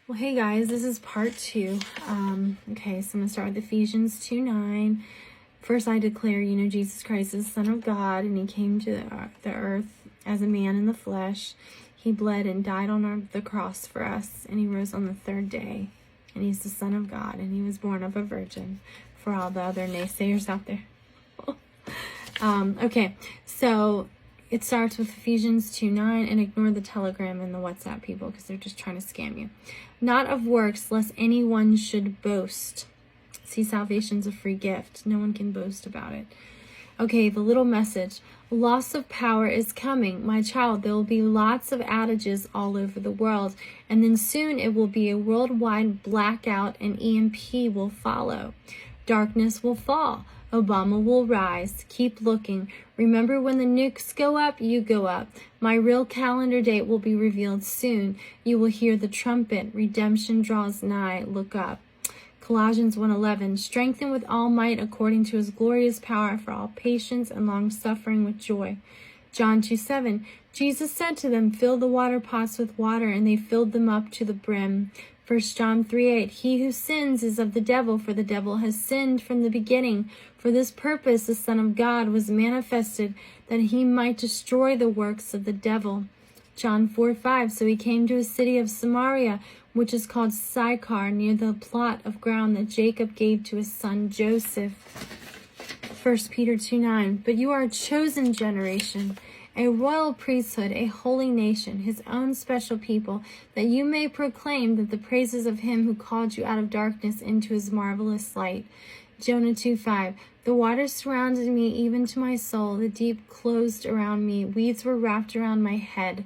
Well, hey guys, this is part 2. Okay, so I'm going to start with Ephesians 2:9. First, I declare, Jesus Christ is the Son of God, and he came to the earth as a man in the flesh. He bled and died on the cross for us, and he rose on the third day. And he's the Son of God, and he was born of a virgin, for all the other naysayers out there. Okay, so it starts with Ephesians 2:9, and ignore the Telegram and the WhatsApp people because they're just trying to scam you. Not of works, lest anyone should boast. See, salvation's a free gift. No one can boast about it. Okay, the little message. Loss of power is coming. My child, there will be lots of outages all over the world, and then soon it will be a worldwide blackout and EMP will follow. Darkness will fall. Obama will rise. Keep looking. Remember, when the nukes go up, you go up. My real calendar date will be revealed soon. You will hear the trumpet. Redemption draws nigh. Look up. Colossians 1:11. Strengthen with all might according to his glorious power for all patience and long-suffering with joy. John 2:7. Jesus said to them, fill the water pots with water, and they filled them up to the brim. 1 John 3:8. He who sins is of the devil, for the devil has sinned from the beginning. For this purpose the Son of God was manifested, that he might destroy the works of the devil. John 4:5. So he came to a city of Samaria, which is called Sychar, near the plot of ground that Jacob gave to his son Joseph. 1 Peter 2:9. But you are a chosen generation, a royal priesthood, a holy nation, his own special people, that you may proclaim that the praises of him who called you out of darkness into his marvelous light. Jonah 2:5. The waters surrounded me even to my soul. The deep closed around me. Weeds were wrapped around my head.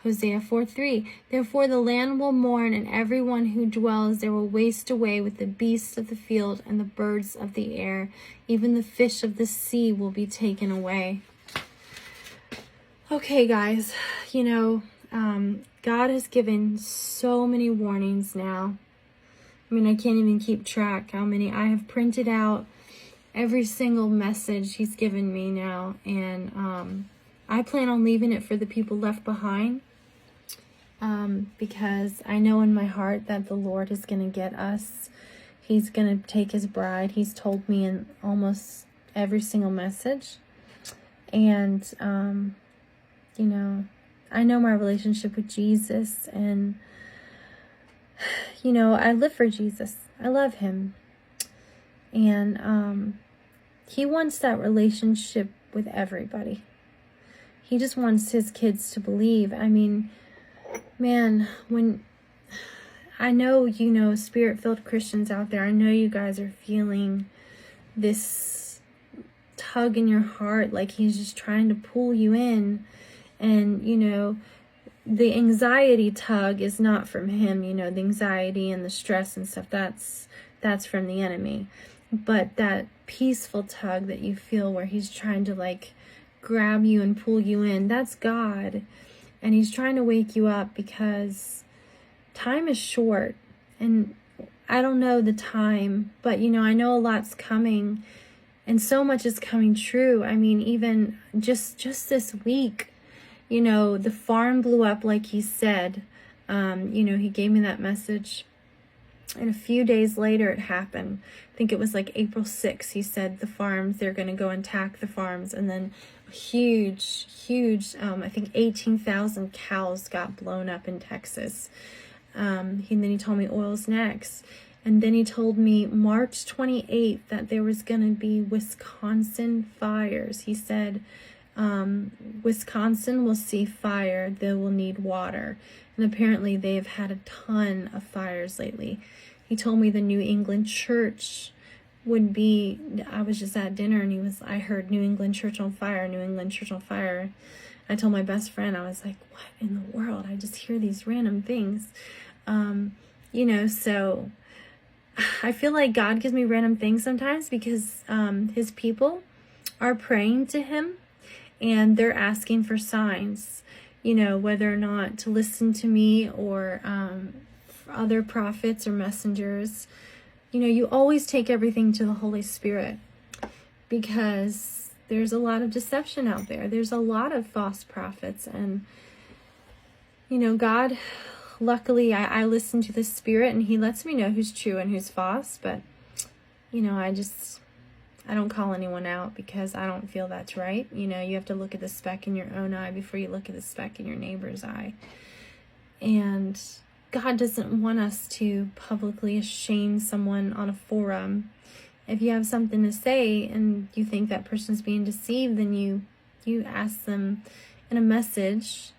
Hosea 4:3. Therefore the land will mourn, and everyone who dwells there will waste away with the beasts of the field and the birds of the air. Even the fish of the sea will be taken away. Okay, guys, God has given so many warnings now. I mean, I can't even keep track how many. I have printed out every single message he's given me now, and I plan on leaving it for the people left behind, because I know in my heart that the Lord is going to get us. He's going to take his bride. He's told me in almost every single message, and I know my relationship with Jesus, and I live for Jesus. I love him. And he wants that relationship with everybody. He just wants his kids to believe. I mean, man, when I know, spirit-filled Christians out there, I know you guys are feeling this tug in your heart, like he's just trying to pull you in. And, the anxiety tug is not from him, the anxiety and the stress and stuff, that's from the enemy. But that peaceful tug that you feel where he's trying to grab you and pull you in, that's God. And he's trying to wake you up because time is short. And I don't know the time, but I know a lot's coming, and so much is coming true. I mean, even just this week, the farm blew up like he said. He gave me that message, and a few days later it happened. I think it was April 6th. He said they're going to go and attack the farms, and then huge, I think 18,000 cows got blown up in Texas. And then he told me oil's next. And then he told me March 28th that there was going to be Wisconsin fires. He said, Wisconsin will see fire, they will need water. And apparently they've had a ton of fires lately. He told me the New England Church would be, I was just at dinner and I heard New England Church on fire, New England Church on fire. I told my best friend, I was like, what in the world? I just hear these random things. So I feel like God gives me random things sometimes because his people are praying to him. And they're asking for signs, whether or not to listen to me or other prophets or messengers. You always take everything to the Holy Spirit, because there's a lot of deception out there. There's a lot of false prophets. And, God luckily I listen to the Spirit, and he lets me know who's true and who's false. But, you know, I don't call anyone out because I don't feel that's right. You know, you have to look at the speck in your own eye before you look at the speck in your neighbor's eye. And God doesn't want us to publicly shame someone on a forum. If you have something to say and you think that person's being deceived, then you ask them in a message,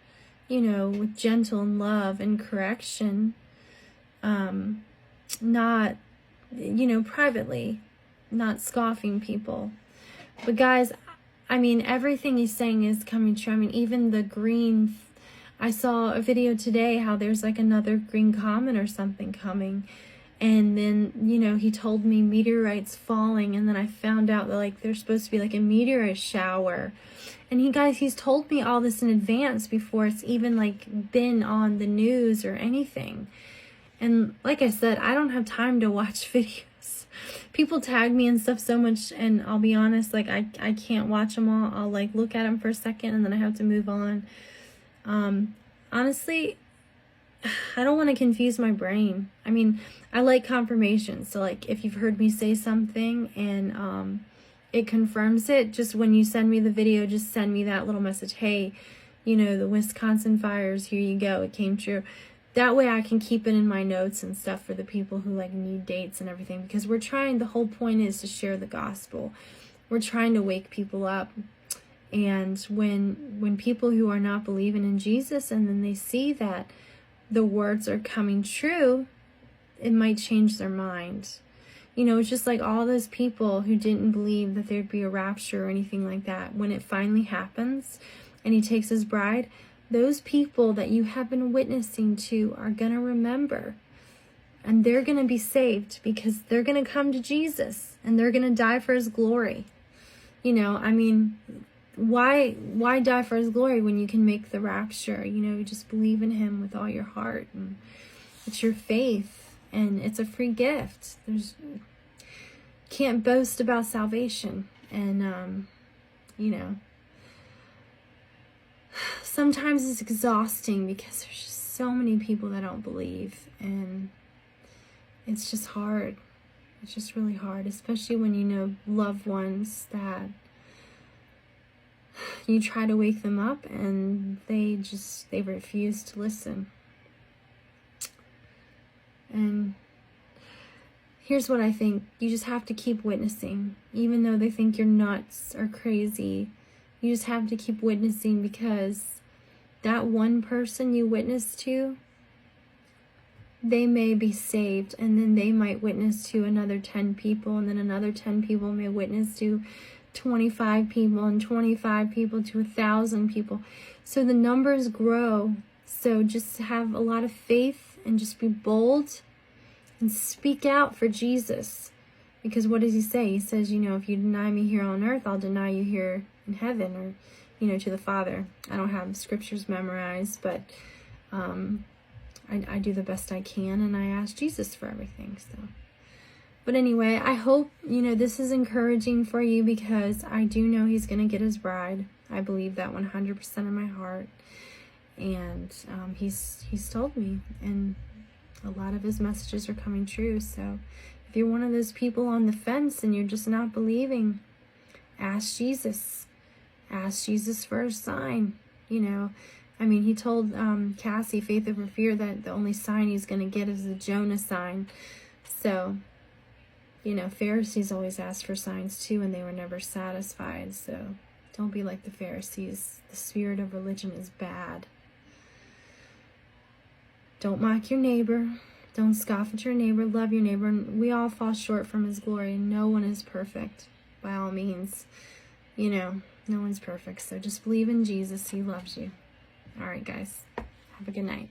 you know, with gentle and love and correction, not, you know, privately, not scoffing people. But guys, I mean, everything he's saying is coming true. I mean, even the green, I saw a video today how there's like another green comet or something coming. And then, you know, he told me meteorites falling, and then I found out that like there's supposed to be like a meteorite shower. And he's told me all this in advance before it's even like been on the news or anything. And like I said, I don't have time to watch videos. People tag me and stuff so much, and I'll be honest, like I can't watch them all. I'll like look at them for a second and then I have to move on. Honestly, I don't want to confuse my brain. I mean, I like confirmation. So like if you've heard me say something and it confirms it, just when you send me the video, just send me that little message. Hey, you know, the Wisconsin fires, here you go, it came true. That way I can keep it in my notes and stuff for the people who like need dates and everything, because the whole point is to share the gospel. We're trying to wake people up. And when people who are not believing in Jesus, and then they see that the words are coming true, it might change their mind. You know, it's just like all those people who didn't believe that there'd be a rapture or anything like that. When it finally happens and he takes his bride, those people that you have been witnessing to are going to remember. And they're going to be saved because they're going to come to Jesus and they're going to die for his glory. You know, I mean, why die for his glory when you can make the rapture? You know, you just believe in him with all your heart, and it's your faith. And it's a free gift. Can't boast about salvation. And, you know, sometimes it's exhausting because there's just so many people that don't believe. And it's just hard. It's just really hard, especially when you know loved ones that you try to wake them up and they refuse to listen. And here's what I think. You just have to keep witnessing. Even though they think you're nuts or crazy, you just have to keep witnessing, because that one person you witness to, they may be saved, and then they might witness to another 10 people, and then another 10 people may witness to 25 people, and 25 people to 1,000 people. So the numbers grow. So just have a lot of faith and just be bold and speak out for Jesus. Because what does he say? He says, you know, if you deny me here on earth, I'll deny you here in heaven, or, you know, to the Father. I don't have scriptures memorized, but I do the best I can, and I ask Jesus for everything. So, but anyway, I hope, you know, this is encouraging for you, because I do know he's going to get his bride. I believe that 100% in my heart. And he's told me, and a lot of his messages are coming true. So if you're one of those people on the fence and you're just not believing, ask Jesus. Ask Jesus for a sign. You know, I mean, he told Cassie, faith over fear, that the only sign he's going to get is the Jonah sign. So, you know, Pharisees always asked for signs too, and they were never satisfied. So don't be like the Pharisees. The spirit of religion is bad. Don't mock your neighbor. Don't scoff at your neighbor. Love your neighbor. And we all fall short from his glory. No one is perfect, by all means. You know, no one's perfect. So just believe in Jesus. He loves you. All right, guys. Have a good night.